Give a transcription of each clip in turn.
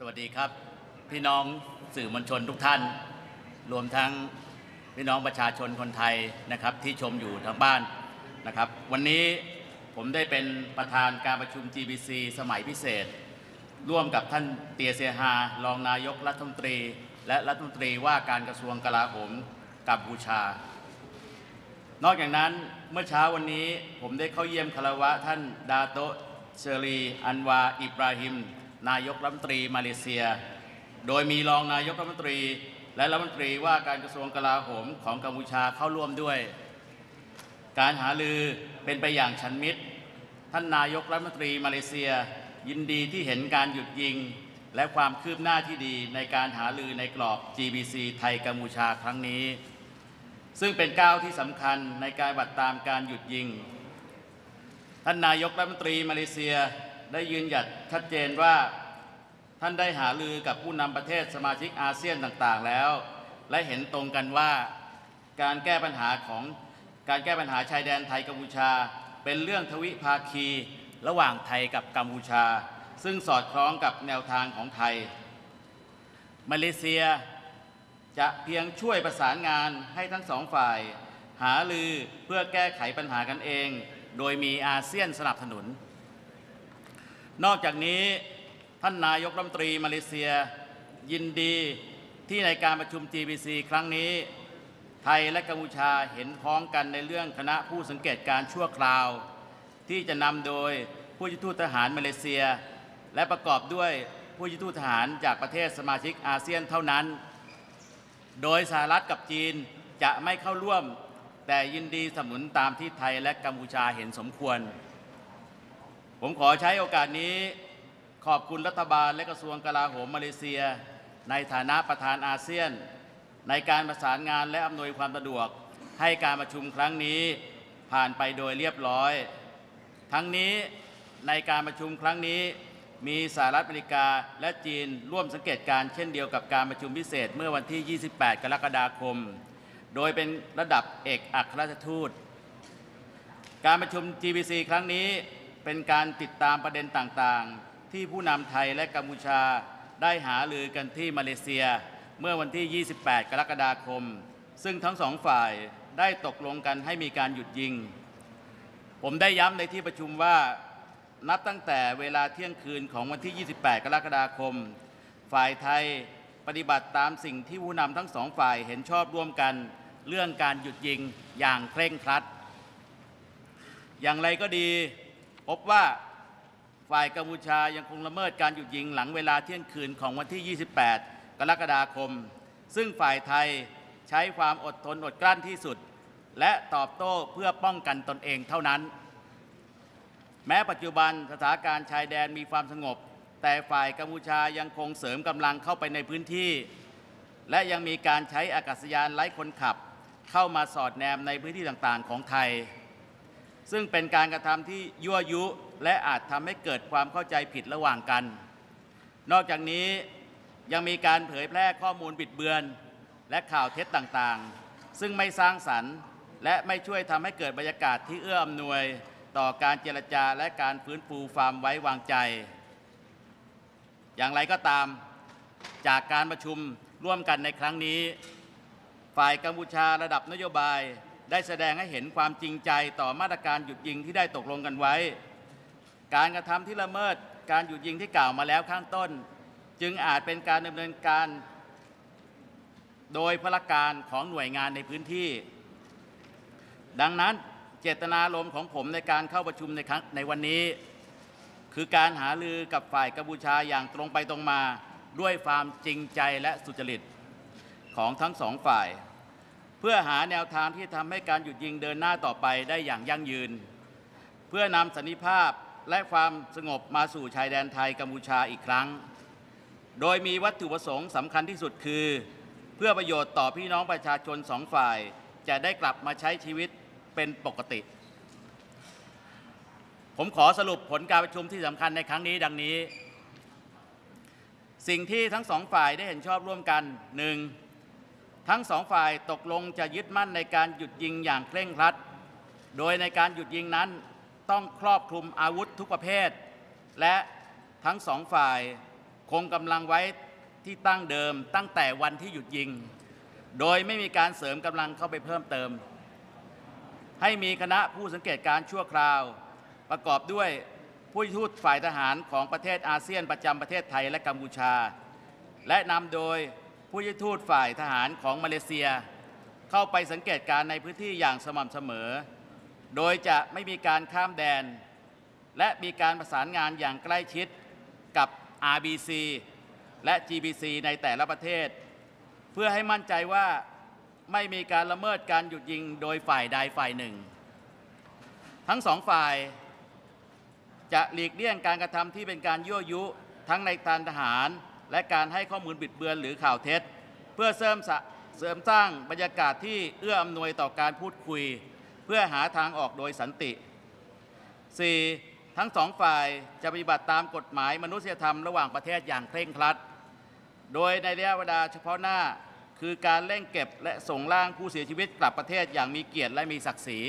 สวัสดีครับพี่น้องสื่อมวลชนทุกท่านรวมทั้งพี่น้องประชาชนคนไทยนะครับที่ชมอยู่ทางบ้านนะครับวันนี้ผมได้เป็นประธานการประชุม GBC สมัยพิเศษร่วมกับท่านเตียเซียฮารองนายกรัฐมนตรีและรัฐมนตรีว่าการกระทรวงกลาโหมกัมพูชานอกจากนั้นเมื่อเช้าวันนี้ผมได้เข้าเยี่ยมคารวะท่านดาโตเชอรีอันวาอิบราฮิมนายกรัฐมนตรีมาเลเซียโดยมีรองนายกรัฐมนตรีและรัฐมนตรีว่าการกระทรวงกลาโหมของกัมพูชาเข้าร่วมด้วยการหารือเป็นไปอย่างฉันมิตรท่านนายกรัฐมนตรีมาเลเซียยินดีที่เห็นการหยุดยิงและความคืบหน้าที่ดีในการหารือในกรอบ GBC ไทยกัมพูชาครั้งนี้ซึ่งเป็นก้าวที่สำคัญในการปฏิบัติตามการหยุดยิงท่านนายกรัฐมนตรีมาเลเซียได้ยืนหยัดชัดเจนว่าท่านได้หารือกับผู้นำประเทศสมาชิกอาเซียนต่างๆแล้วและเห็นตรงกันว่าการแก้ปัญหาชายแดนไทยกัมพูชาเป็นเรื่องทวิภาคีระหว่างไทยกับกัมพูชาซึ่งสอดคล้องกับแนวทางของไทยมาเลเซียจะเพียงช่วยประสานงานให้ทั้งสองฝ่ายหารือเพื่อแก้ไขปัญหากันเองโดยมีอาเซียนสนับสนุนนอกจากนี้ท่านนายกรัฐมนตรีมาเลเซียยินดีที่ในการประชุม GBC ครั้งนี้ไทยและกัมพูชาเห็นพ้องกันในเรื่องคณะผู้สังเกตการชั่วคราวที่จะนำโดยผู้ช่วยทูตทหารมาเลเซียและประกอบด้วยผู้ช่วยทูตทหารจากประเทศสมาชิกอาเซียนเท่านั้นโดยสหรัฐกับจีนจะไม่เข้าร่วมแต่ยินดีสนับสนุนตามที่ไทยและกัมพูชาเห็นสมควรผมขอใช้โอกาสนี้ขอบคุณรัฐบาลและกระทรวงกลาโหมมาเลเซียในฐานะประธานอาเซียนในการประสานงานและอำนวยความสะดวกให้การประชุมครั้งนี้ผ่านไปโดยเรียบร้อยทั้งนี้ในการประชุมครั้งนี้มีสหรัฐอเมริกาและจีนร่วมสังเกตการณ์เช่นเดียวกับการประชุมพิเศษเมื่อวันที่ 28 กรกฎาคมโดยเป็นระดับเอกอัครราชทูตการประชุม GBC ครั้งนี้เป็นการติดตามประเด็นต่างๆที่ผู้นำไทยและกัมพูชาได้หารือกันที่มาเลเซียเมื่อวันที่ 28 กรกฎาคมซึ่งทั้งสองฝ่ายได้ตกลงกันให้มีการหยุดยิงผมได้ย้ำในที่ประชุมว่านับตั้งแต่เวลาเที่ยงคืนของวันที่ 28 กรกฎาคมฝ่ายไทยปฏิบัติตามสิ่งที่ผู้นำทั้งสองฝ่ายเห็นชอบร่วมกันเรื่องการหยุดยิงอย่างเคร่งครัดอย่างไรก็ดีพบว่าฝ่ายกัมพูชายังคงละเมิดการหยุดยิงหลังเวลาเที่ยงคืนของวันที่ 28 กรกฎาคมซึ่งฝ่ายไทยใช้ความอดทนอดกลั้นที่สุดและตอบโต้เพื่อป้องกันตนเองเท่านั้นแม้ปัจจุบันสถานการณ์ชายแดนมีความสงบแต่ฝ่ายกัมพูชายังคงเสริมกำลังเข้าไปในพื้นที่และยังมีการใช้อากาศยานไร้คนขับเข้ามาสอดแนมในพื้นที่ต่างๆของไทยซึ่งเป็นการกระทำที่ยั่วยุและอาจทำให้เกิดความเข้าใจผิดระหว่างกันนอกจากนี้ยังมีการเผยแพร่ข้อมูลบิดเบือนและข่าวเท็จต่างๆซึ่งไม่สร้างสรรค์และไม่ช่วยทำให้เกิดบรรยากาศที่เอื้ออำนวยต่อการเจรจาและการฟื้นฟูความไว้วางใจอย่างไรก็ตามจากการประชุมร่วมกันในครั้งนี้ฝ่ายกัมพูชาระดับนโยบายได้แสดงให้เห็นความจริงใจต่อมาตรการหยุดยิงที่ได้ตกลงกันไว้การกระทำที่ละเมิดการหยุดยิงที่กล่าวมาแล้วข้างต้นจึงอาจเป็นการดำเนินการโดยพลการของหน่วยงานในพื้นที่ดังนั้นเจตนารมณ์ของผมในการเข้าประชุมในวันนี้คือการหารือกับฝ่ายกัมพูชาอย่างตรงไปตรงมาด้วยความจริงใจและสุจริตของทั้งสองฝ่ายเพื่อหาแนวทางที่ทำให้การหยุดยิงเดินหน้าต่อไปได้อย่างยั่งยืนเพื่อนำสันติภาพและความสงบมาสู่ชายแดนไทยกัมพูชาอีกครั้งโดยมีวัตถุประสงค์สำคัญที่สุดคือเพื่อประโยชน์ต่อพี่น้องประชาชนสองฝ่ายจะได้กลับมาใช้ชีวิตเป็นปกติผมขอสรุปผลการประชุมที่สำคัญในครั้งนี้ดังนี้สิ่งที่ทั้งสองฝ่ายได้เห็นชอบร่วมกัน 1. ทั้งสองฝ่ายตกลงจะยึดมั่นในการหยุดยิงอย่างเคร่งครัดโดยในการหยุดยิงนั้นต้องครอบคลุมอาวุธทุกประเภทและทั้งสองฝ่าย คงกำลังไว้ที่ตั้งเดิมตั้งแต่วันที่หยุดยิงโดยไม่มีการเสริมกำลังเข้าไปเพิ่มเติมให้มีคณะผู้สังเกตการชั่วคราวประกอบด้วยผู้ทูตฝ่ายทหารของประเทศอาเซียนประจำประเทศไทยและกัมพูชาและนำโดยผู้ทูตฝ่ายทหารของมาเลเซียเข้าไปสังเกตการในพื้นที่อย่างสม่ำเสมอโดยจะไม่มีการข้ามแดนและมีการประสานงานอย่างใกล้ชิดกับ RBC และ GBC ในแต่ละประเทศเพื่อให้มั่นใจว่าไม่มีการละเมิดการหยุดยิงโดยฝ่ายใดฝ่ายหนึ่งทั้งสองฝ่ายจะหลีกเลี่ยงการกระทำที่เป็นการยั่วยุทั้งในทางทหารและการให้ข้อมูลบิดเบือนหรือข่าวเท็จเพื่อเสริมสร้างบรรยากาศที่เอื้ออำนวยต่อการพูดคุยเพื่อหาทางออกโดยสันติ 4. ทั้งสองฝ่ายจะปฏิบัติตามกฎหมายมนุษยธรรมระหว่างประเทศอย่างเคร่งครัดโดยในระยะเวลาเฉพาะหน้าคือการเร่งเก็บและส่งร่างผู้เสียชีวิตกลับประเทศอย่างมีเกียรติและมีศักดิ์ศรี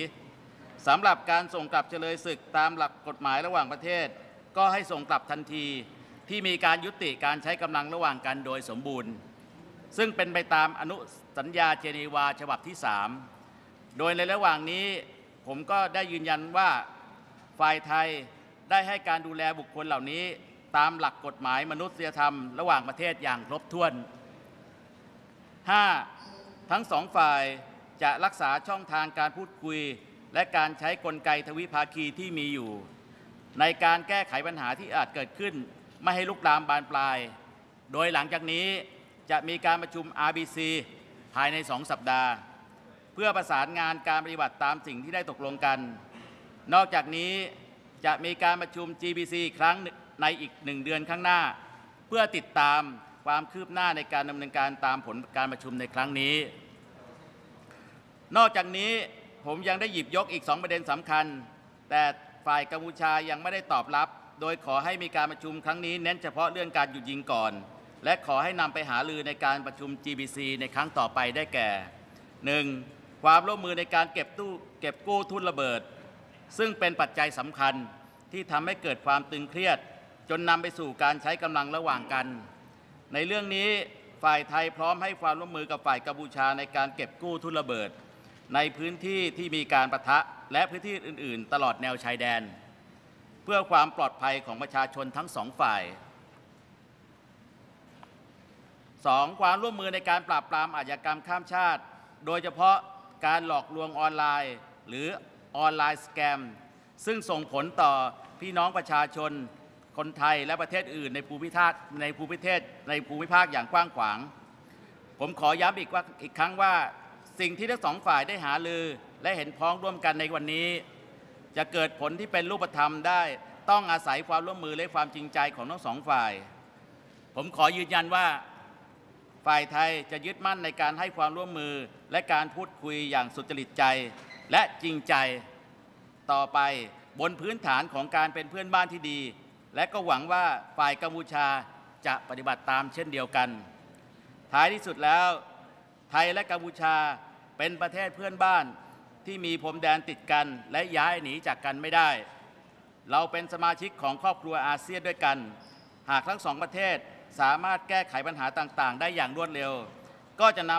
สำหรับการส่งกลับเฉลยศึกตามหลักกฎหมายระหว่างประเทศก็ให้ส่งกลับทันทีที่มีการยุติการใช้กำลังระหว่างกันโดยสมบูรณ์ซึ่งเป็นไปตามอนุสัญญาเจนีวาฉบับที่ 3โดยในระหว่างนี้ผมก็ได้ยืนยันว่าฝ่ายไทยได้ให้การดูแลบุคคลเหล่านี้ตามหลักกฎหมายมนุษยธรรมระหว่างประเทศอย่างครบถ้วน 5. ทั้งสองฝ่ายจะรักษาช่องทางการพูดคุยและการใช้กลไกทวิภาคีที่มีอยู่ในการแก้ไขปัญหาที่อาจเกิดขึ้นไม่ให้ลุกลามบานปลายโดยหลังจากนี้จะมีการประชุม RBC ภายใน2 สัปดาห์เพื่อประสานงานการปฏิบัติตามสิ่งที่ได้ตกลงกันนอกจากนี้จะมีการประชุม GBC อีกครั้งในอีก1 เดือนข้างหน้าเพื่อติดตามความคืบหน้าในการดำเนินการตามผลการประชุมในครั้งนี้นอกจากนี้ผมยังได้หยิบยกอีก2 ประเด็นสำคัญแต่ฝ่ายกัมพูชายังไม่ได้ตอบรับโดยขอให้มีการประชุมครั้งนี้เน้นเฉพาะเรื่องการหยุดยิงก่อนและขอให้นำไปหารือในการประชุม GBC ในครั้งต่อไปได้แก่ 1. ความร่วมมือในการเก็บกู้ทุ่นระเบิดซึ่งเป็นปัจจัยสำคัญที่ทำให้เกิดความตึงเครียดจนนำไปสู่การใช้กำลังระหว่างกันในเรื่องนี้ฝ่ายไทยพร้อมให้ความร่วมมือกับฝ่ายกัมพูชาในการเก็บกู้ทุ่นระเบิดในพื้นที่ที่มีการปะทะและพื้นที่อื่นๆตลอดแนวชายแดนเพื่อความปลอดภัยของประชาชนทั้ง2 ฝ่าย 2. ความร่วมมือในการปราบปรามอาชญากรรมข้ามชาติโดยเฉพาะการหลอกลวงออนไลน์หรือออนไลน์สแกมซึ่งส่งผลต่อพี่น้องประชาชนคนไทยและประเทศอื่นในภูมิภาคอย่างกว้างขวางผมขอย้ำอีกครั้งว่าสิ่งที่ทั้ง2 ฝ่ายได้หารือและเห็นพ้องร่วมกันในวันนี้จะเกิดผลที่เป็นรูปธรรมได้ต้องอาศัยความร่วมมือและความจริงใจของทั้ง2 ฝ่ายผมขอยืนยันว่าฝ่ายไทยจะยึดมั่นในการให้ความร่วมมือและการพูดคุยอย่างสุจริตใจและจริงใจต่อไปบนพื้นฐานของการเป็นเพื่อนบ้านที่ดีและก็หวังว่าฝ่ายกัมพูชาจะปฏิบัติตามเช่นเดียวกันท้ายที่สุดแล้วไทยและกัมพูชาเป็นประเทศเพื่อนบ้านที่มีพรมแดนติดกันและย้ายหนีจากกันไม่ได้เราเป็นสมาชิกของครอบครัวอาเซียนด้วยกันหากทั้ง2 ประเทศสามารถแก้ไขปัญหาต่างๆได้อย่างรวดเร็วก็จะน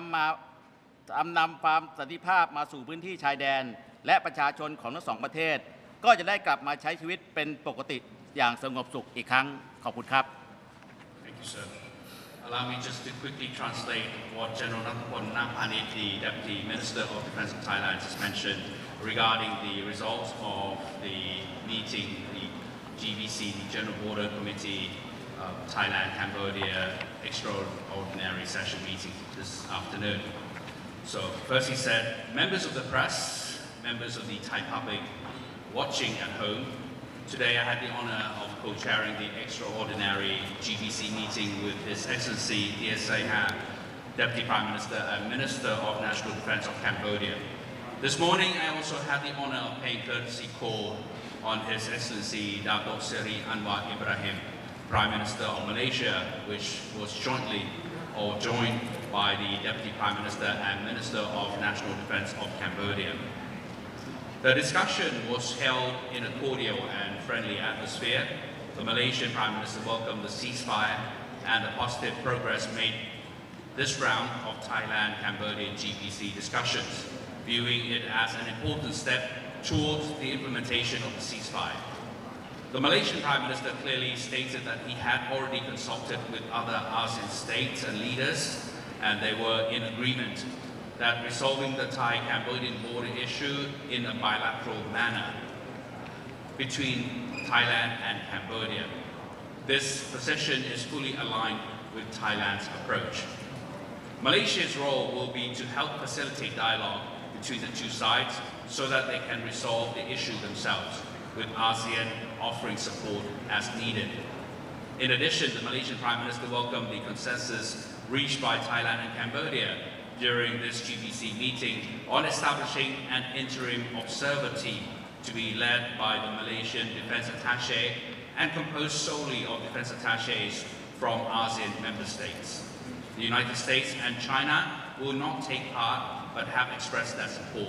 ำความสันติภาพมาสู่พื้นที่ชายแดนและประชาชนของทั้ง2 ประเทศก็จะได้กลับมาใช้ชีวิตเป็นปกติอย่างสงบสุขอีกครั้งขอบคุณครับ Thank you, sir. Allow me just to quickly translate what General Nathapon Napani, the Deputy Minister of Defence of Thailand, has mentioned regarding the results of the meeting, the GBC, the General Border Committee, Thailand, Cambodia extraordinary session meeting this afternoon. So first he said, members of the press, members of the Thai public watching at home, today I had the honor of co-chairing the extraordinary GBC meeting with His Excellency DSA Deputy Prime Minister and Minister of National Defence of Cambodia. This morning I also had the honor of paying courtesy call on His Excellency Dato' Seri Anwar Ibrahim, Prime Minister of Malaysia, which was joined by the Deputy Prime Minister and Minister of National Defence of Cambodia. The discussion was held in a cordial and friendly atmosphere. The Malaysian Prime Minister welcomed the ceasefire and the positive progress made this round of Thailand-Cambodia GBC discussions, viewing it as an important step towards the implementation of the ceasefire. The Malaysian Prime Minister clearly stated that he had already consulted with other ASEAN states and leaders, and they were in agreement that resolving the Thai-Cambodian border issue in a bilateral manner between Thailand and Cambodia. This position is fully aligned with Thailand's approach. Malaysia's role will be to help facilitate dialogue between the two sides so that they can resolve the issue themselves, with ASEAN offering support as needed. In addition, the Malaysian Prime Minister welcomed the consensus reached by Thailand and Cambodia during this GBC meeting on establishing an interim observer team to be led by the Malaysian Defence Attaché and composed solely of defence attaches from ASEAN member states. The United States and China will not take part but have expressed their support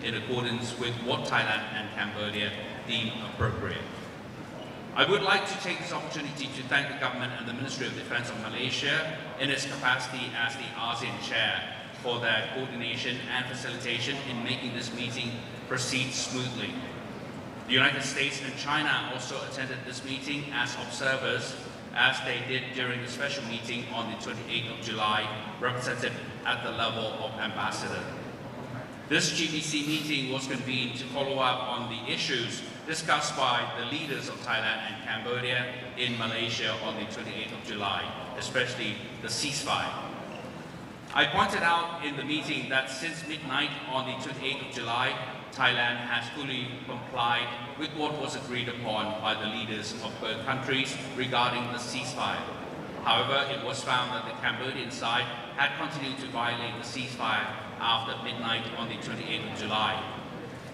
in accordance with what Thailand and Cambodia deem appropriate. I would like to take this opportunity to thank the government and the Ministry of Defence of Malaysia in its capacity as the ASEAN chair for their coordination and facilitation in making this meeting proceed smoothly. The United States and China also attended this meeting as observers, as they did during the special meeting on the 28th of July, represented at the level of ambassador. This GBC meeting was convened to follow up on the issues discussed by the leaders of Thailand and Cambodia in Malaysia on the 28th of July, especially the ceasefire. I pointed out in the meeting that since midnight on the 28th of July, Thailand has fully complied with what was agreed upon by the leaders of both countries regarding the ceasefire. However, it was found that the Cambodian side had continued to violate the ceasefire after midnight on the 28th of July.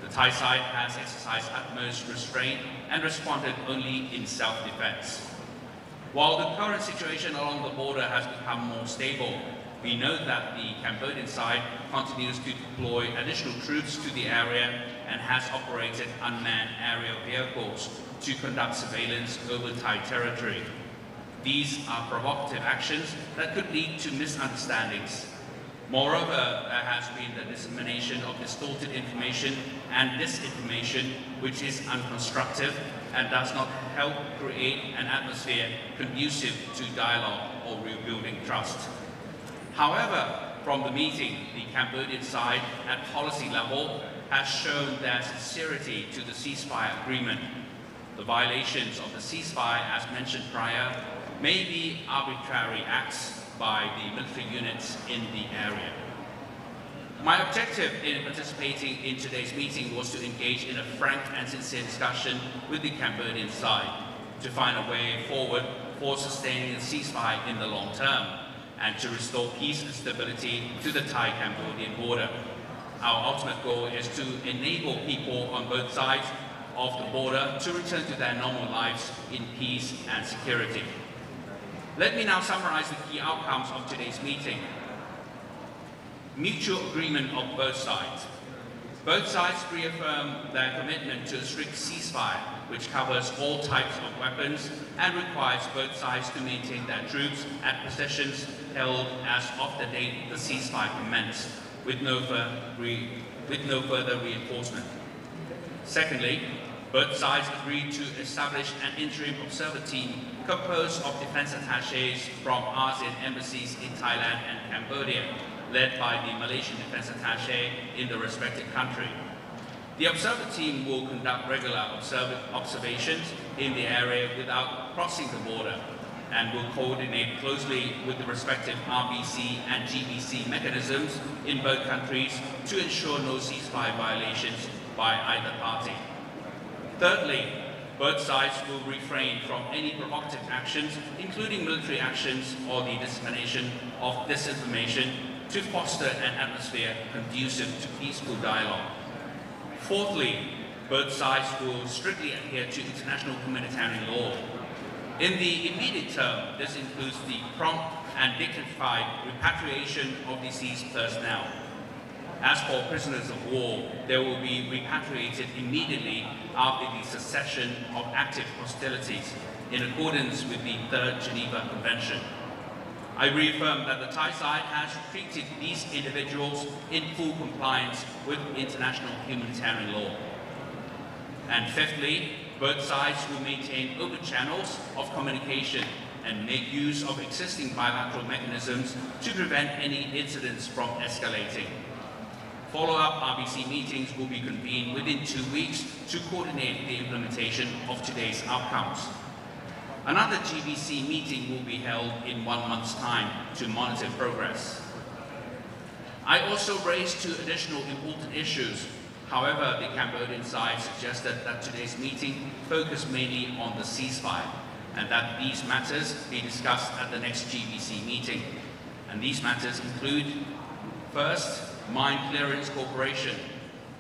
The Thai side has exercised utmost restraint and responded only in self-defense. While the current situation along the border has become more stable, we note that the Cambodian side continues to deploy additional troops to the area and has operated unmanned aerial vehicles to conduct surveillance over Thai territory. These are provocative actions that could lead to misunderstandings. Moreover, there has been the dissemination of distorted information and disinformation which is unconstructive and does not help create an atmosphere conducive to dialogue or rebuilding trust. However, from the meeting, the Cambodian side at policy level has shown their sincerity to the ceasefire agreement. The violations of the ceasefire, as mentioned prior, may be arbitrary acts by the military units in the area. My objective in participating in today's meeting was to engage in a frank and sincere discussion with the Cambodian side to find a way forward for sustaining the ceasefire in the long term and to restore peace and stability to the Thai-Cambodian border. Our ultimate goal is to enable people on both sides of the border to return to their normal lives in peace and security. Let me now summarize the key outcomes of today's meeting. Mutual agreement of both sides. Both sides reaffirm their commitment to a strict ceasefire, which covers all types of weapons and requires both sides to maintain their troops at positions held as of the date the ceasefire commenced, with no further reinforcement. Secondly, both sides agreed to establish an interim observer team composed of defence attaches from ASEAN embassies in Thailand and Cambodia, led by the Malaysian Defence Attaché in the respective country. The observer team will conduct regular observations in the area without crossing the border and will coordinate closely with the respective RBC and GBC mechanisms in both countries to ensure no ceasefire violations by either party. Thirdly, both sides will refrain from any provocative actions, including military actions or the dissemination of disinformation, to foster an atmosphere conducive to peaceful dialogue. Fourthly, both sides will strictly adhere to international humanitarian law. In the immediate term, this includes the prompt and dignified repatriation of deceased personnel. As for prisoners of war, they will be repatriated immediately after the cessation of active hostilities. in accordance with the Third Geneva Convention. I reaffirm that the Thai side has treated these individuals in full compliance with international humanitarian law. And fifthly, both sides will maintain open channels of communication and make use of existing bilateral mechanisms to prevent any incidents from escalating. Follow-up RBC meetings will be convened within 2 weeks to coordinate the implementation of today's outcomes. Another GBC meeting will be held in 1 month's time to monitor progress. I also raised 2 additional important issues. However, the Cambodian side suggested that today's meeting focus mainly on the ceasefire and that these matters be discussed at the next GBC meeting. And these matters include, first, mine clearance cooperation.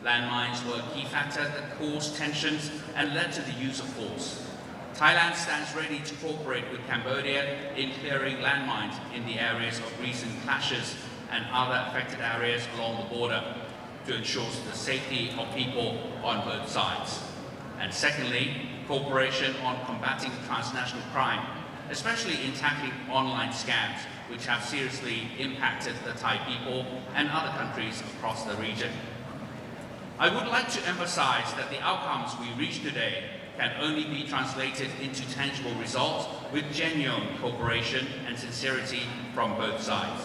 Landmines were a key factor that caused tensions and led to the use of force. Thailand stands ready to cooperate with Cambodia in clearing landmines in the areas of recent clashes and other affected areas along the border to ensure the safety of people on both sides. And secondly, cooperation on combating transnational crime, especially in tackling online scams, which have seriously impacted the Thai people and other countries across the region. I would like to emphasize that the outcomes we reach today can only be translated into tangible results with genuine cooperation and sincerity from both sides.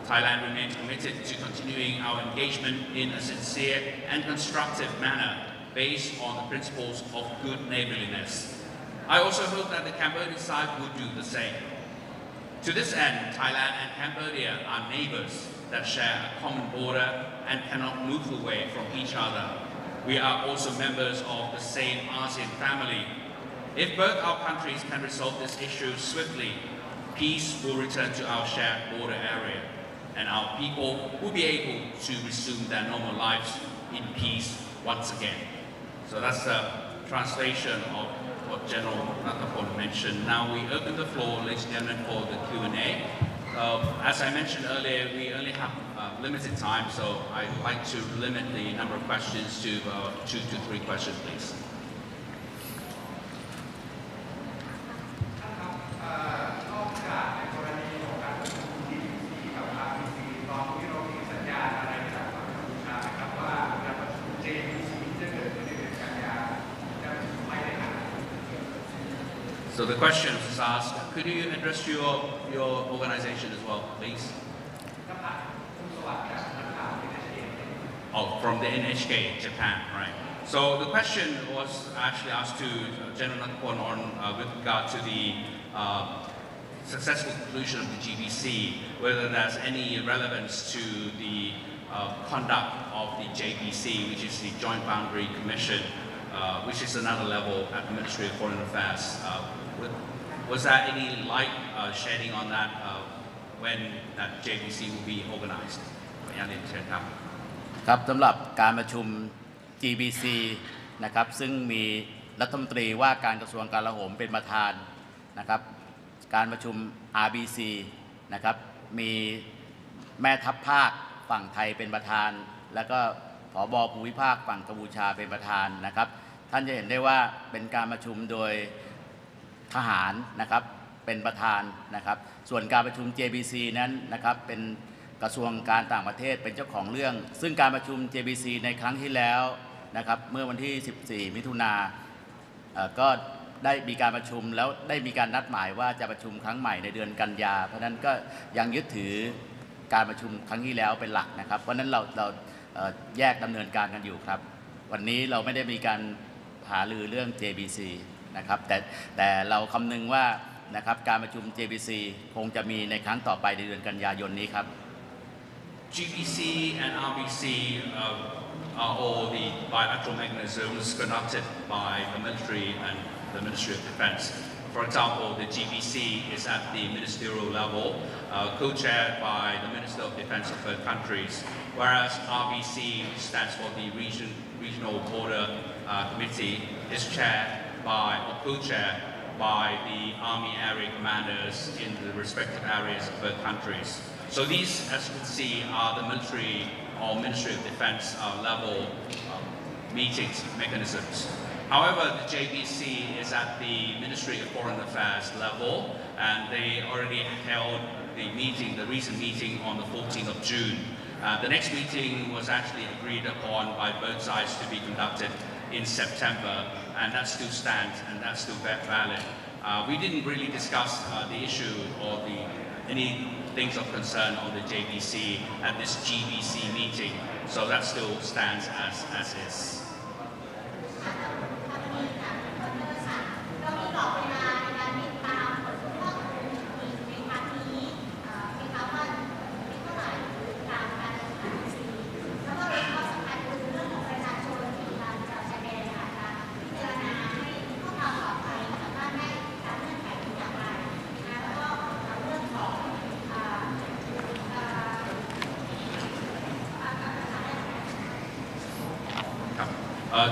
Thailand remains committed to continuing our engagement in a sincere and constructive manner based on the principles of good neighborliness. I also hope that the Cambodian side will do the same. To this end, Thailand and Cambodia are neighbors that share a common border and cannot move away from each other. We are also members of the same ASEAN family. If both our countries can resolve this issue swiftly, peace will return to our shared border area, and our people will be able to resume their normal lives in peace once again. So that's the translation of what General Natapon mentioned. Now we open the floor, ladies and gentlemen, for the Q&A. As I mentioned earlier, we only have limited time, so I'd like to limit the number of questions to 2 to 3 questions, please. So the question was asked, could you address your organization as well, please? Oh, from the NHK, Japan, right. So the question was actually asked to General Natapon on with regard to the successful conclusion of the GBC, whether there's any relevance to the conduct of the JBC, which is the Joint Boundary Commission, which is another level at the Ministry of Foreign Affairs. Was there any light shedding on that when that JBC will be organized? ครับสำหรับการประชุม GBC นะครับซึ่งมีรัฐมนตรีว่าการกระทรวงกลาโหมเป็นประธานนะครับการประชุม RBC นะครับมีแม่ทัพภาคฝั่งไทยเป็นประธานแล้วก็ผบ.ภูมิภาคฝั่งกัมพูชาเป็นประธานนะครับท่านจะเห็นได้ว่าเป็นการประชุมโดยทหารนะครับเป็นประธานนะครับส่วนการประชุม JBC นั้นนะครับเป็นกระทรวงการต่างประเทศเป็นเจ้าของเรื่องซึ่งการประชุม JBC ในครั้งที่แล้วนะครับเมื่อวันที่ 14 มิถุนายนก็ได้มีการประชุมแล้วได้มีการนัดหมายว่าจะประชุมครั้งใหม่ในเดือนกันยาเพราะฉะนั้นก็ยังยึดถือการประชุมครั้งที่แล้วเป็นหลักนะครับเพราะฉะนั้นเราแยกดำเนินการกันอยู่ครับวันนี้เราไม่ได้มีการหารือเรื่อง JBC นะครับแต่เราคำนึงว่านะครับการประชุม JBC คงจะมีในครั้งต่อไปในเดือนกันยายนนี้ครับ GBC and RBC are all the bilateral mechanisms conducted by the military and the Ministry of Defense. For example, the GBC is at the ministerial level, co-chaired by the Minister of Defense of both countries, whereas RBC, which stands for the Regional Border Committee, is chaired by or co-chaired by the Army Area Commanders in the respective areas of both countries. So these, as you can see, are the military or Ministry of Defense level meetings mechanisms. However, the JBC is at the Ministry of Foreign Affairs level, and they already held the meeting, the recent meeting on the 14th of June. The next meeting was actually agreed upon by both sides to be conducted in September, and that still stands and that's still valid. We didn't really discuss the issue or any things of concern on the JBC at this GBC meeting, so that still stands as is.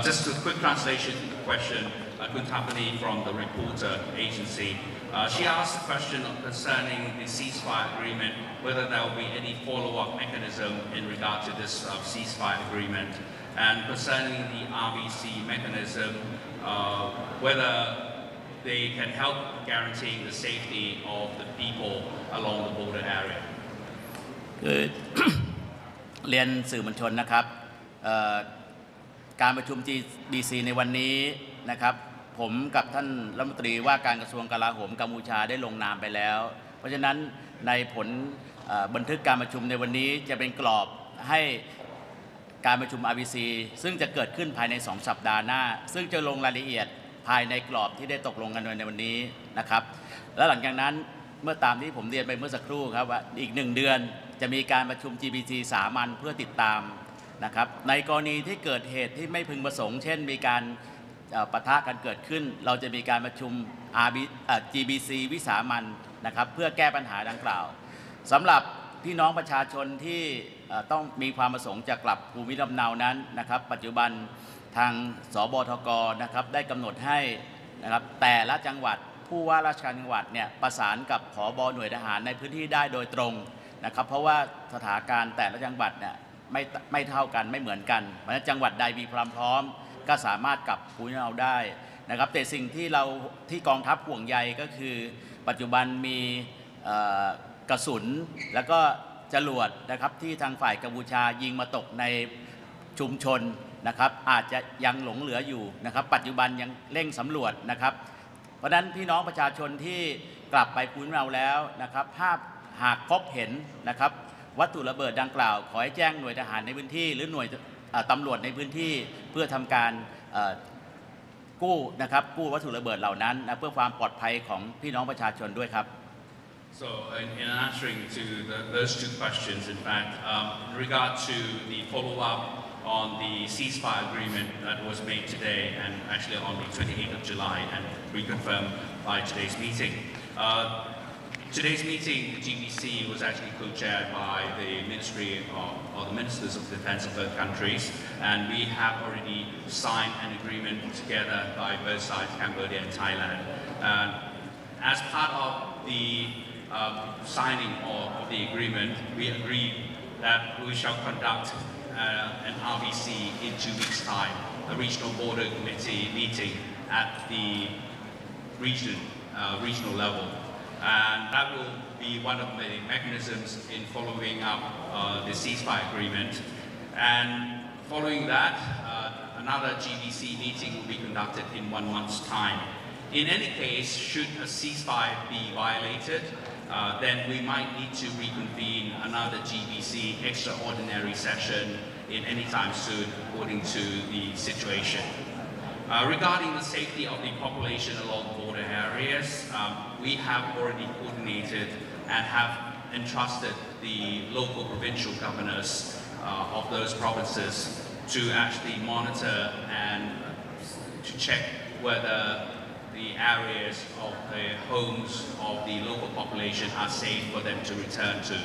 Just a quick translation to the question, Kuntapani from the reporter agency. She asked a question concerning the ceasefire agreement, whether there will be any follow-up mechanism in regard to this ceasefire agreement, and concerning the RBC mechanism, whether they can help guaranteeing the safety of the people along the border area. เรียนสื่อมวลชนนะครับการประชุม GBC ในวันนี้นะครับผมกับท่านรัฐมนตรีว่าการกระทรวงกลาโหมกัมพูชาได้ลงนามไปแล้วเพราะฉะนั้นในผลบันทึกการประชุมในวันนี้จะเป็นกรอบให้การประชุม RBC ซึ่งจะเกิดขึ้นภายใน2สัปดาห์หน้าซึ่งจะลงรายละเอียดภายในกรอบที่ได้ตกลงกันในวันนี้นะครับและหลังจากนั้นเมื่อตามที่ผมเรียนไปเมื่อสักครู่ครับว่าอีก1 เดือนจะมีการประชุม GBC สามัญเพื่อติดตามนะครับในกรณีที่เกิดเหตุที่ไม่พึงประสงค์เช่นมีการปะทะกันเกิดขึ้นเราจะมีการประชุม GBC วิสามัญนะครับเพื่อแก้ปัญหาดังกล่าวสำหรับพี่น้องประชาชนที่ต้องมีความประสงค์จะกลับภูมิลำเนานั้นนะครับปัจจุบันทางสบทกนะครับได้กำหนดให้นะครับแต่ละจังหวัดผู้ว่าราชการจังหวัดเนี่ยประสานกับผบ.หน่วยทหารในพื้นที่ได้โดยตรงนะครับเพราะว่าสถานการณ์แต่ละจังหวัดเนี่ยไม่เท่ากันไม่เหมือนกันเพราะฉะนั้นจังหวัดใดมีความพร้อมก็สามารถกลับภูมิลำเนาได้นะครับแต่สิ่งที่กองทัพห่วงใยก็คือปัจจุบันมีกระสุนแล้วก็จรวดนะครับที่ทางฝ่ายกัมพูชายิงมาตกในชุมชนนะครับอาจจะยังหลงเหลืออยู่นะครับปัจจุบันยังเร่งสำรวจนะครับเพราะฉะนั้นพี่น้องประชาชนที่กลับไปภูมิลำเนาแล้วนะครับหากพบเห็นนะครับวัตถุระเบิดดังกล่าวขอให้แจ้งหน่วยทหารในพื้นที่หรือหน่วยตำรวจในพื้นที่เพื่อทำการกู้นะครับกู้วัตถุระเบิดเหล่านั้นนะเพื่อความปลอดภัยของพี่น้องประชาชนด้วยครับ So in answering to those two questions, in fact, in regard to the follow-up on the ceasefire agreement that was made today and actually on the 28th of July and reconfirmed by today's meeting. Today's meeting, the GBC, was actually co-chaired by the Ministry or the Ministers of Defense of both countries, and we have already signed an agreement together by both sides, Cambodia and Thailand. As part of the signing of the agreement, we agreed that we shall conduct an RBC in 2 weeks' time, a regional border committee meeting at the regional level. And that will be one of the mechanisms in following up the ceasefire agreement. And following that, another GBC meeting will be conducted in 1 month's time. In any case, should a ceasefire be violated, then we might need to reconvene another GBC extraordinary session in any time soon, according to the situation. Regarding the safety of the population along border areas, we have already coordinated and have entrusted the local provincial governors of those provinces to actually monitor and to check whether the areas of the homes of the local population are safe for them to return to.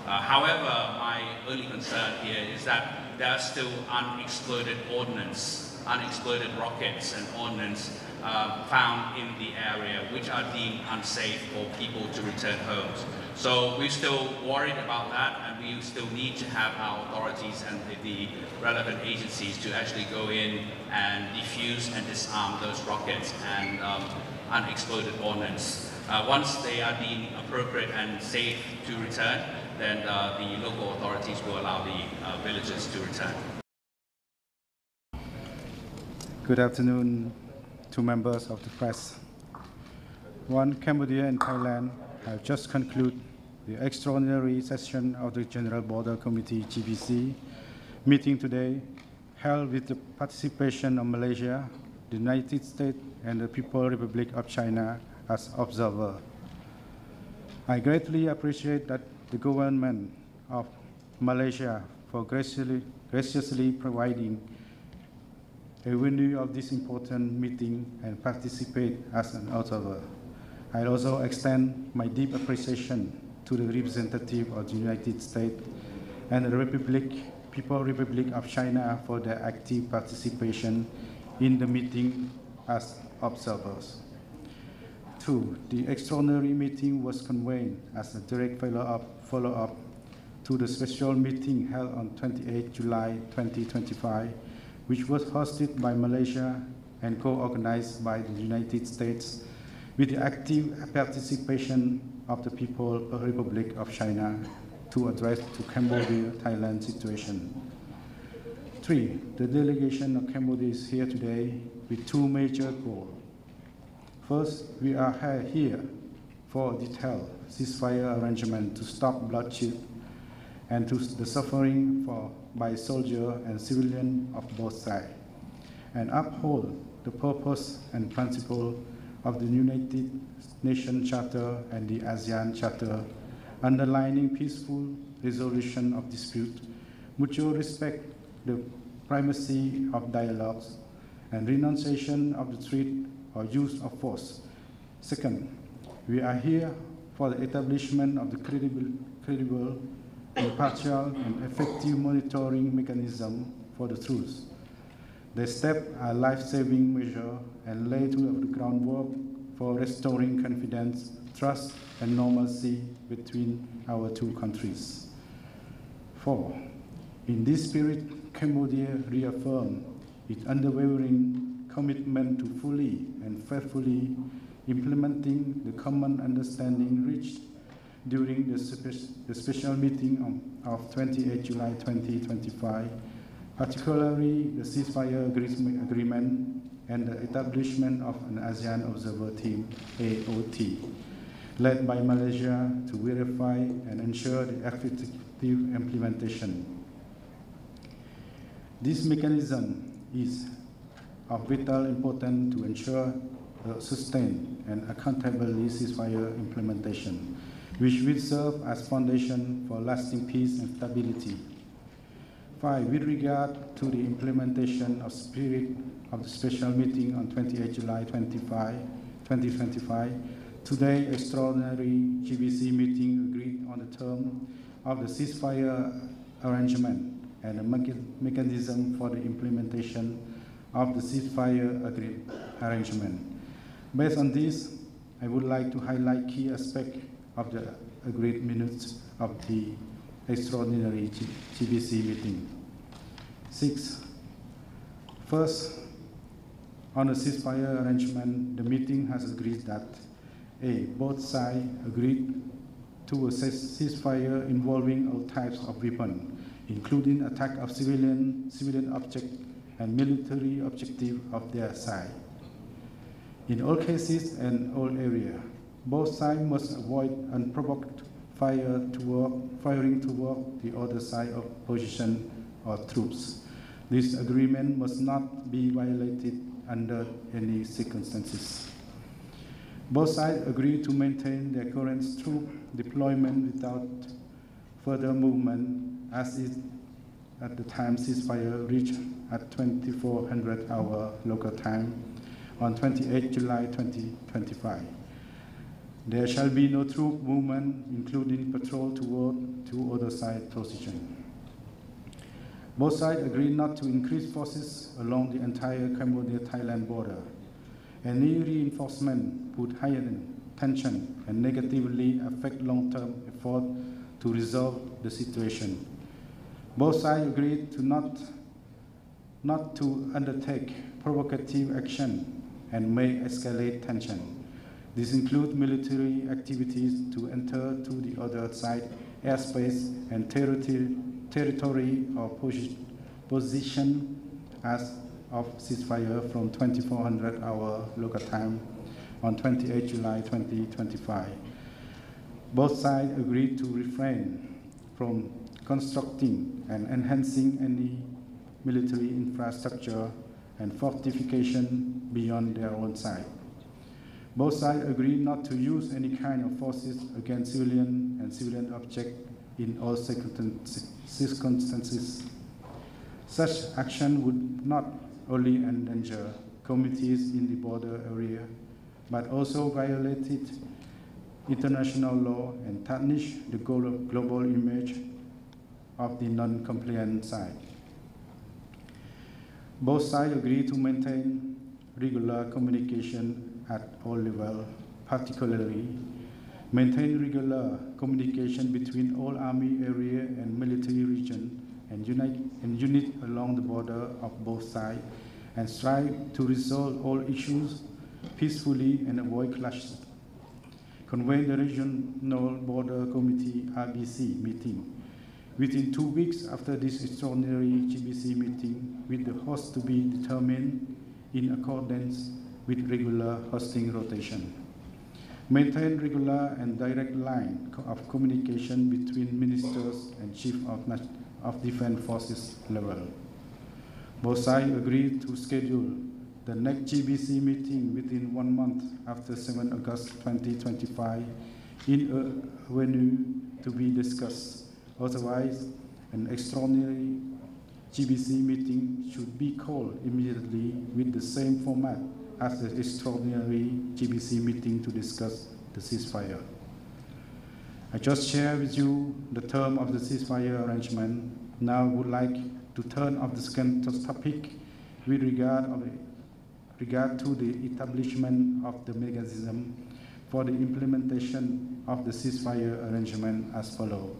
However, my only concern here is that there are still unexploded ordnance, unexploded rockets and ordnance found in the area which are deemed unsafe for people to return homes. So we're still worried about that, and we still need to have our authorities and the relevant agencies to actually go in and defuse and disarm those rockets and unexploded ordnance. Once they are deemed appropriate and safe to return, then the local authorities will allow the villagers to return. Good afternoon to members of the press. Cambodia and Thailand have just concluded the extraordinary session of the General Border Committee GBC meeting today, held with the participation of Malaysia, the United States, and the People's Republic of China as observer. I greatly appreciate that the government of Malaysia for graciously providing a venue of this important meeting and participate as an observer. I also extend my deep appreciation to the representative of the United States and the People's Republic of China for their active participation in the meeting as observers. 2. The extraordinary meeting was convened as a direct follow-up to the special meeting held on 28 July 2025, which was hosted by Malaysia and co-organized by the United States with the active participation of the People's Republic of China to address the Cambodia-Thailand situation. 3. The delegation of Cambodia is here today with two major goals. First, we are here for a detailed ceasefire arrangement to stop bloodshed and to the suffering by soldiers and civilians of both sides, and uphold the purpose and principle of the United Nations Charter and the ASEAN Charter, underlining peaceful resolution of dispute, mutual respect, the primacy of dialogues, and renunciation of the threat or use of force. Second, we are here for the establishment of the credible, impartial, and effective monitoring mechanism for the truth. The steps are life-saving measures and lay to the groundwork for restoring confidence, trust, and normalcy between our two countries. 4. In this spirit, Cambodia reaffirmed its unwavering commitment to fully and faithfully implementing the common understanding reached during the special meeting of 28 July 2025, particularly the ceasefire agreement and the establishment of an ASEAN Observer Team, AOT, led by Malaysia to verify and ensure the effective implementation. This mechanism is of vital importance to ensure the sustained and accountable ceasefire implementation, which will serve as foundation for lasting peace and stability. 5. With regard to the implementation of spirit of the special meeting on 28 July 2025, today extraordinary GBC meeting agreed on the term of the ceasefire arrangement and a mechanism for the implementation of the ceasefire arrangement. Based on this, I would like to highlight key aspects of the agreed minutes of the extraordinary GBC meeting. 6. First, on the ceasefire arrangement, the meeting has agreed that A. Both sides agreed to a ceasefire involving all types of weapons, including attack of civilian objects and military objectives of their side. In all cases and all areas, both sides must avoid unprovoked firing toward the other side of position or troops. This agreement must not be violated under any circumstances. Both sides agree to maintain their current troop deployment without further movement, as is at the time ceasefire reached at 2400 hour local time on 28 July 2025. There shall be no troop movement, including patrol toward two other side positions. Both sides agreed not to increase forces along the entire Cambodia-Thailand border. Any reinforcement would heighten tension and negatively affect long-term effort to resolve the situation. Both sides agreed to not to undertake provocative action and may escalate tension. This includes military activities to enter to the other side airspace and territory or position as of ceasefire from 2400 hour local time on 28 July 2025. Both sides agreed to refrain from constructing and enhancing any military infrastructure and fortification beyond their own side. Both sides agreed not to use any kind of forces against civilian and civilian objects in all circumstances. Such action would not only endanger communities in the border area, but also violated international law and tarnish the global image of the non-compliant side. Both sides agreed to maintain regular communication at all levels, particularly maintain regular communication between all army area and military region and unit along the border of both sides, and strive to resolve all issues peacefully and avoid clashes. Convene the Regional Border Committee RBC meeting within 2 weeks after this extraordinary GBC meeting, with the host to be determined in accordance with regular hosting rotation. Maintain regular and direct line of communication between ministers and chief of defense forces level. Both sides agreed to schedule the next GBC meeting within 1 month after 7 August 2025 in a venue to be discussed. Otherwise, an extraordinary GBC meeting should be called immediately with the same format as the extraordinary GBC meeting to discuss the ceasefire. I just shared with you the term of the ceasefire arrangement. Now I would like to turn to the second topic with regard to the establishment of the mechanism for the implementation of the ceasefire arrangement as follows.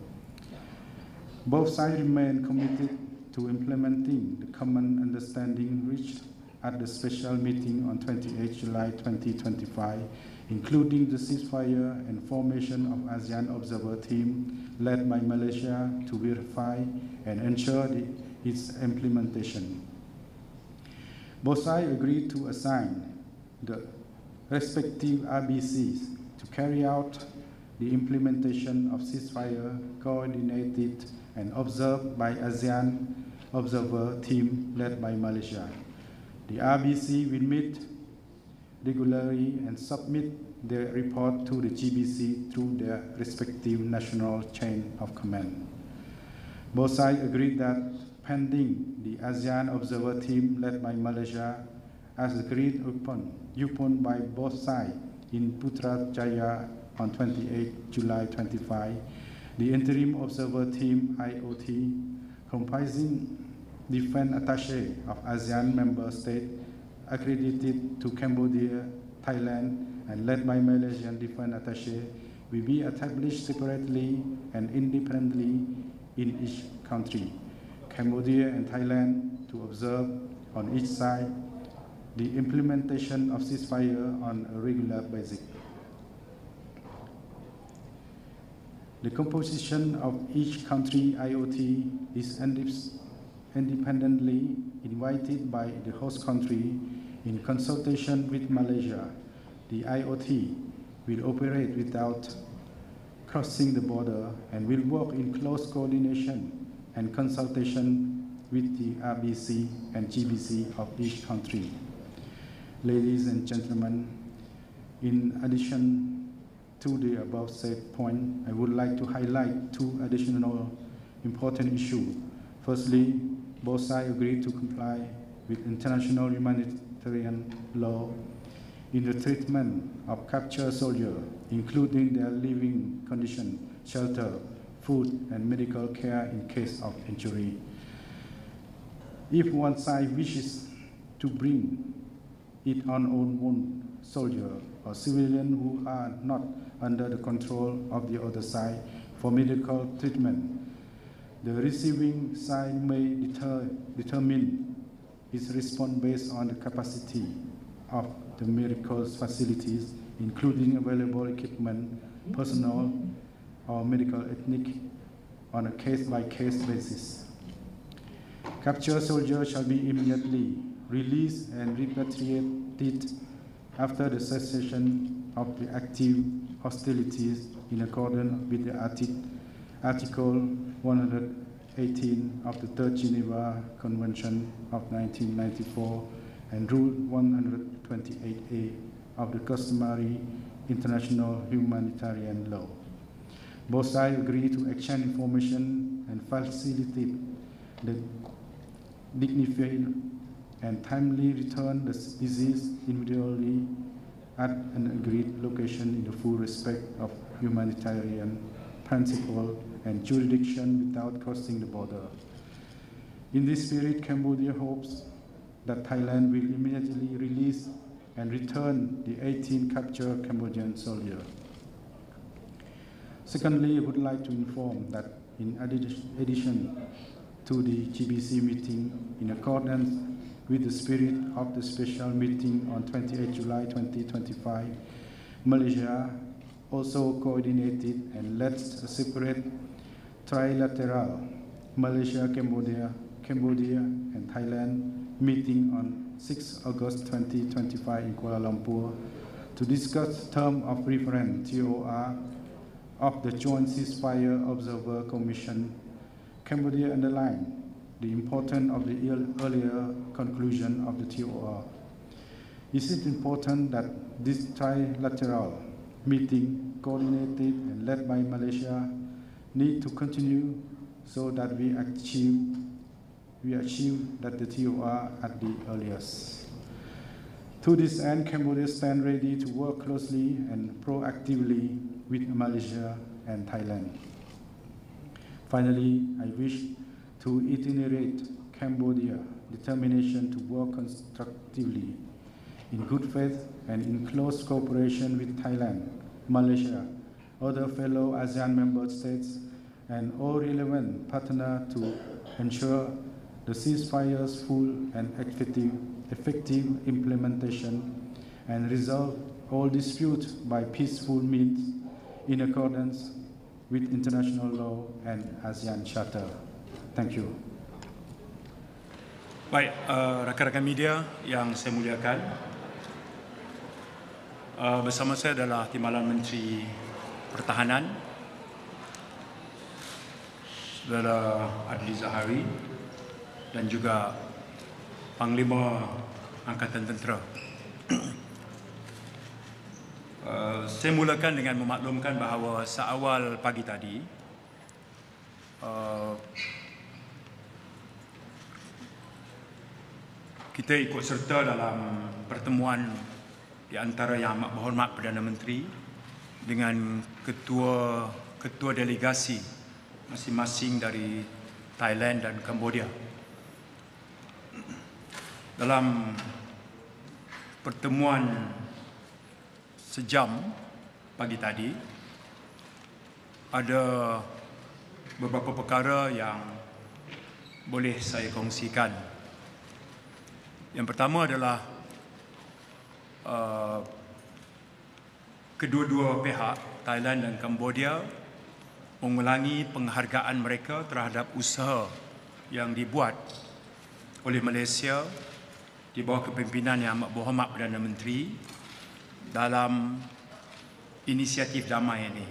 Both sides remain committed to implementing the common understanding reached at the special meeting on 28 July 2025, including the ceasefire and formation of ASEAN observer team led by Malaysia to verify and ensure its implementation. Both sides agreed to assign the respective RBCs to carry out the implementation of ceasefire coordinated and observed by ASEAN observer team led by Malaysia. The RBC will meet regularly and submit their report to the GBC through their respective national chain of command. Both sides agreed that pending the ASEAN observer team led by Malaysia, as agreed upon by both sides in Putrajaya on 28 July 25, the interim observer team IOT, comprising defense attaché of ASEAN member states accredited to Cambodia, Thailand, and led by Malaysian defense attaché, will be established separately and independently in each country, Cambodia and Thailand, to observe on each side the implementation of ceasefire on a regular basis. The composition of each country IOT is independently invited by the host country in consultation with Malaysia. The IOT will operate without crossing the border and will work in close coordination and consultation with the RBC and GBC of each country. Ladies and gentlemen, in addition to the above said point, I would like to highlight two additional important issues. Firstly, both sides agreed to comply with international humanitarian law in the treatment of captured soldiers, including their living conditions, shelter, food, and medical care in case of injury. If one side wishes to bring its own soldier or civilian who are not under the control of the other side for medical treatment. The receiving side may determine its response based on the capacity of the medical facilities, including available equipment, personnel, or medical ethnic on a case-by-case basis. Captured soldiers shall be immediately released and repatriated after the cessation of the active hostilities in accordance with the Article 118 of the Third Geneva Convention of 1994 and Rule 128A of the customary international humanitarian law. Both sides agree to exchange information and facilitate the dignified and timely return the deceased individually at an agreed location in the full respect of humanitarian principle and jurisdiction without crossing the border. In this spirit, Cambodia hopes that Thailand will immediately release and return the 18 captured Cambodian soldiers. Secondly, I would like to inform that in addition to the GBC meeting, in accordance with the spirit of the special meeting on 28 July 2025, Malaysia also coordinated and led a separate trilateral Malaysia-Cambodia, and Thailand meeting on 6 August 2025 in Kuala Lumpur to discuss terms of reference TOR of the Joint Ceasefire Observer Commission. Cambodia underlined the importance of the earlier conclusion of the TOR. It is important that this trilateral meeting, coordinated and led by Malaysia, need to continue so that we achieve that the TOR at the earliest. To this end, Cambodia stands ready to work closely and proactively with Malaysia and Thailand. Finally, I wish to reiterate Cambodia's determination to work constructively, in good faith and in close cooperation with Thailand, Malaysia, other fellow ASEAN member states, and all relevant partners to ensure the ceasefire's full and effective implementation and resolve all disputes by peaceful means in accordance with international law and ASEAN Charter. Thank you. Baik, rakan-rakan media yang saya muliakan, bersama saya adalah Timbalan Menteri Pertahanan, Saudara Adli Zahari, dan juga Panglima Angkatan Tentera. Saya mulakan dengan memaklumkan bahawa seawal pagi tadi kita ikut serta dalam pertemuan di antara Yang Amat Berhormat Perdana Menteri dengan ketua delegasi masing-masing dari Thailand dan Cambodia. Dalam pertemuan sejam pagi tadi, ada beberapa perkara yang boleh saya kongsikan. Yang pertama adalah kedua-dua pihak, Thailand dan Cambodia, mengulangi penghargaan mereka terhadap usaha yang dibuat oleh Malaysia di bawah kepimpinan Yang Amat Berhormat Perdana Menteri dalam inisiatif damai ini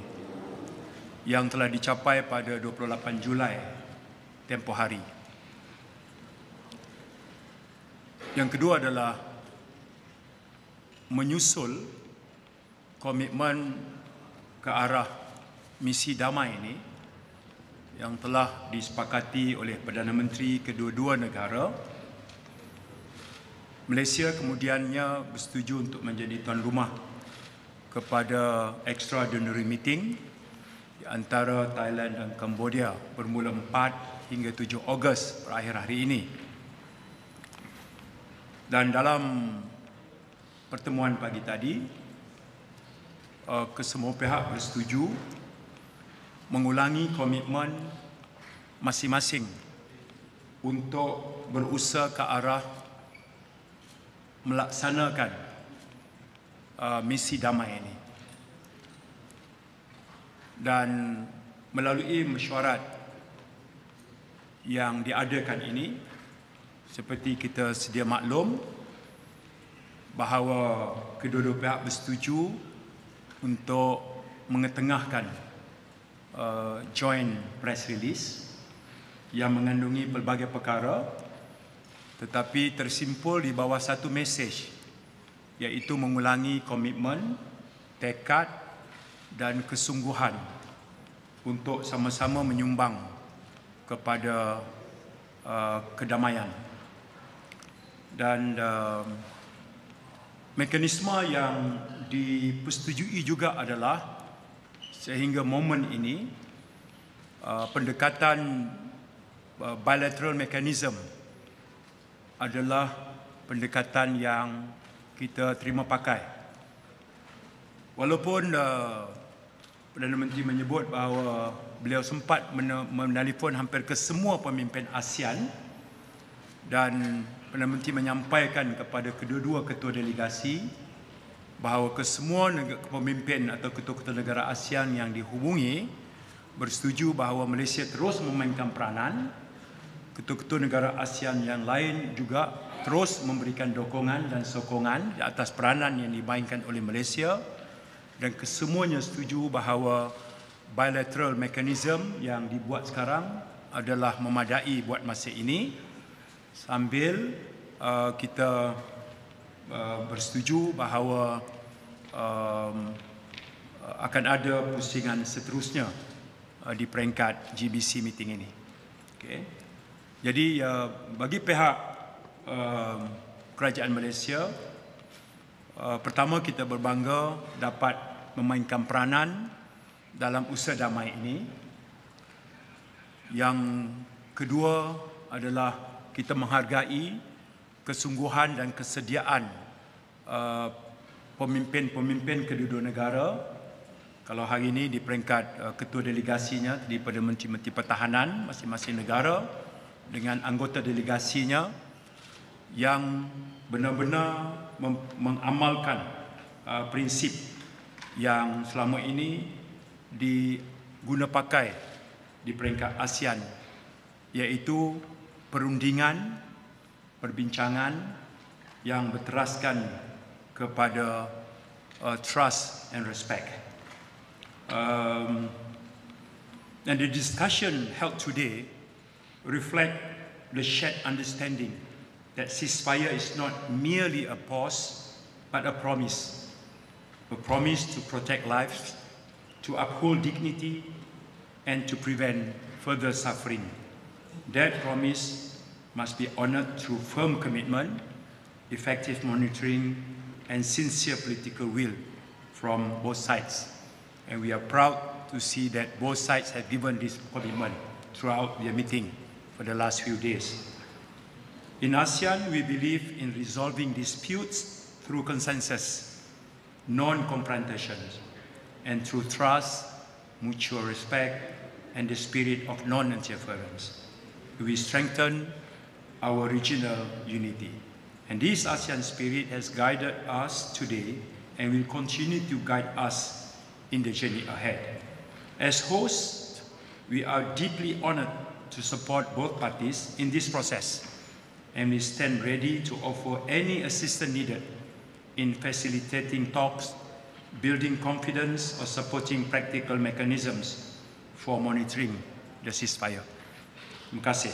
yang telah dicapai pada 28 Julai tempoh hari. Yang kedua adalah menyusul komitmen ke arah misi damai ini yang telah disepakati oleh Perdana Menteri kedua-dua negara. Malaysia kemudiannya bersetuju untuk menjadi tuan rumah kepada extraordinary meeting di antara Thailand dan Cambodia bermula 4 hingga 7 Ogos berakhir hari ini. Dan dalam pertemuan pagi tadi, kesemua pihak bersetuju mengulangi komitmen masing-masing untuk berusaha ke arah melaksanakan misi damai ini. Dan melalui mesyuarat yang diadakan ini, seperti kita sedia maklum bahawa kedua-dua pihak bersetuju untuk mengetengahkan joint press release yang mengandungi pelbagai perkara, tetapi tersimpul di bawah satu mesej, iaitu mengulangi komitmen, tekad dan kesungguhan untuk sama-sama menyumbang kepada kedamaian. Dan mekanisme yang dipersetujui juga adalah sehingga momen ini pendekatan bilateral mechanism adalah pendekatan yang kita terima pakai. Walaupun Perdana Menteri menyebut bahawa beliau sempat menelefon hampir ke semua pemimpin ASEAN dan Perdana Menteri menyampaikan kepada kedua-dua ketua delegasi bahawa kesemua pemimpin atau ketua-ketua negara ASEAN yang dihubungi bersetuju bahawa Malaysia terus memainkan peranan. Ketua-ketua negara ASEAN yang lain juga terus memberikan dukungan dan sokongan di atas peranan yang dimainkan oleh Malaysia, dan kesemuanya setuju bahawa bilateral mechanism yang dibuat sekarang adalah memadai buat masa ini, sambil kita bersetuju bahawa akan ada pusingan seterusnya di peringkat GBC meeting ini. Okay. Jadi bagi pihak kerajaan Malaysia, pertama kita berbangga dapat memainkan peranan dalam usaha damai ini. Yang kedua adalah kita menghargai kesungguhan dan kesediaan pemimpin-pemimpin kedua-dua negara. Kalau hari ini di peringkat ketua delegasinya daripada Menteri-Menteri Pertahanan masing-masing negara dengan anggota delegasinya yang benar-benar mengamalkan prinsip yang selama ini diguna pakai di peringkat ASEAN, iaitu perundingan, perbincangan yang berteraskan kepada trust and respect. And the discussion held today reflect the shared understanding that ceasefire is not merely a pause, but a promise to protect lives, to uphold dignity, and to prevent further suffering. That promise must be honored through firm commitment, effective monitoring, and sincere political will from both sides. And we are proud to see that both sides have given this commitment throughout their meeting for the last few days. In ASEAN, we believe in resolving disputes through consensus, non-confrontation, and through trust, mutual respect, and the spirit of non-interference. We strengthen our regional unity. And this ASEAN spirit has guided us today and will continue to guide us in the journey ahead. As hosts, we are deeply honored to support both parties in this process, and we stand ready to offer any assistance needed in facilitating talks, building confidence, or supporting practical mechanisms for monitoring the ceasefire. Terima kasih.